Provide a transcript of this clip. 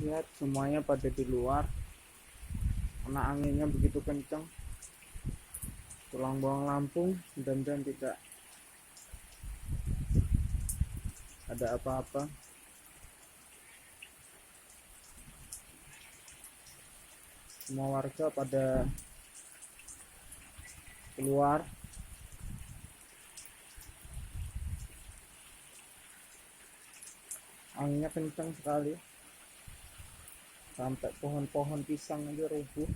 lihat semuanya pada di luar karena anginnya begitu kencang. Tulang bawang Lampung mudah-mudahan tidak ada apa-apa. Semua warga pada keluar. Anginnya kencang sekali sampai pohon-pohon pisang aja rubuh.